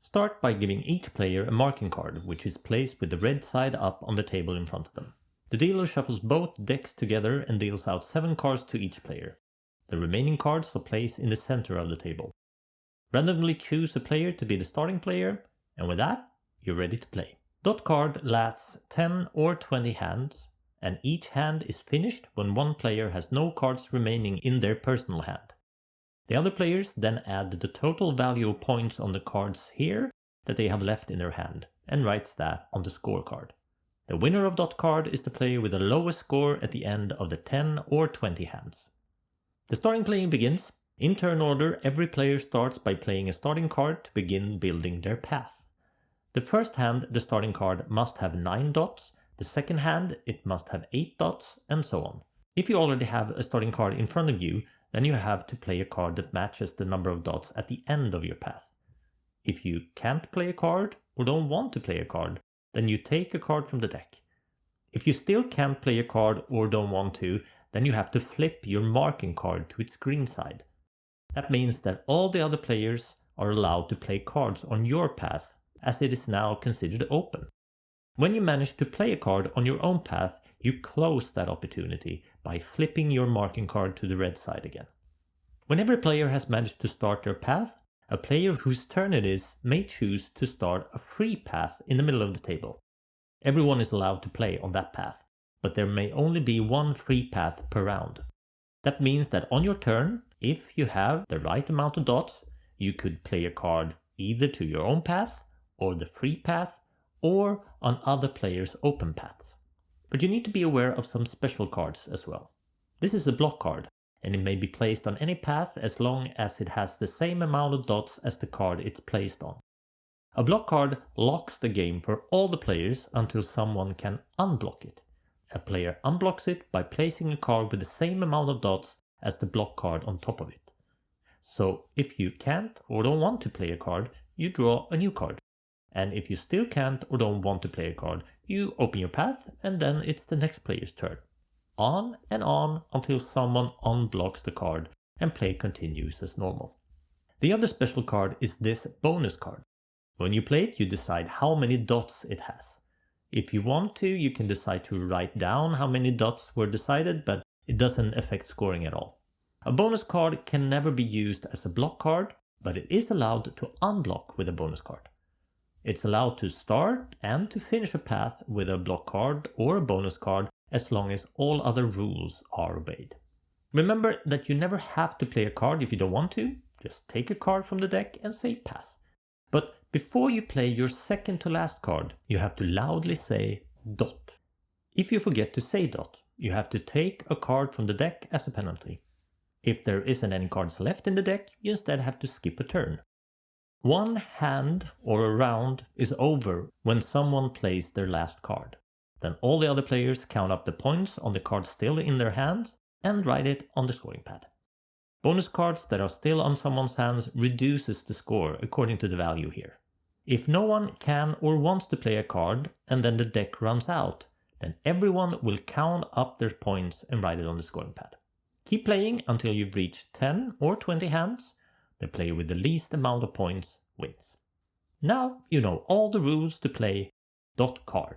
Start by giving each player a marking card, which is placed with the red side up on the table in front of them. The dealer shuffles both decks together and deals out 7 cards to each player. The remaining cards are placed in the center of the table. Randomly choose a player to be the starting player, and with that, you're ready to play. DotCard lasts 10 or 20 hands, and each hand is finished when one player has no cards remaining in their personal hand. The other players then add the total value of points on the cards here that they have left in their hand, and writes that on the scorecard. The winner of DotCard is the player with the lowest score at the end of the 10 or 20 hands. The starting playing begins. In turn order, every player starts by playing a starting card to begin building their path. The first hand, the starting card, must have 9 dots, the second hand, it must have 8 dots, and so on. If you already have a starting card in front of you, then you have to play a card that matches the number of dots at the end of your path. If you can't play a card, or don't want to play a card, then you take a card from the deck. If you still can't play a card or don't want to, then you have to flip your marking card to its green side. That means that all the other players are allowed to play cards on your path, as it is now considered open. When you manage to play a card on your own path, you close that opportunity by flipping your marking card to the red side again. When every player has managed to start their path, a player whose turn it is may choose to start a free path in the middle of the table. Everyone is allowed to play on that path, but there may only be one free path per round. That means that on your turn, if you have the right amount of dots, you could play a card either to your own path, or the free path, or on other players' open paths. But you need to be aware of some special cards as well. This is a block card, and it may be placed on any path as long as it has the same amount of dots as the card it's placed on. A block card locks the game for all the players until someone can unblock it. A player unblocks it by placing a card with the same amount of dots as the block card on top of it. So if you can't or don't want to play a card, you draw a new card. And if you still can't or don't want to play a card, you open your path and then it's the next player's turn. On and on until someone unblocks the card and play continues as normal. The other special card is this bonus card. When you play it, you decide how many dots it has. If you want to, you can decide to write down how many dots were decided, but it doesn't affect scoring at all. A bonus card can never be used as a block card, but it is allowed to unblock with a bonus card. It's allowed to start and to finish a path with a block card or a bonus card as long as all other rules are obeyed. Remember that you never have to play a card if you don't want to. Just take a card from the deck and say pass. But before you play your second to last card, you have to loudly say dot. If you forget to say dot, you have to take a card from the deck as a penalty. If there isn't any cards left in the deck, you instead have to skip a turn. One hand or a round is over when someone plays their last card. Then all the other players count up the points on the card still in their hands and write it on the scoring pad. Bonus cards that are still on someone's hands reduces the score according to the value here. If no one can or wants to play a card and then the deck runs out, then everyone will count up their points and write it on the scoring pad. Keep playing until you've reached 10 or 20 hands. The player with the least amount of points wins. Now you know all the rules to play DotCard.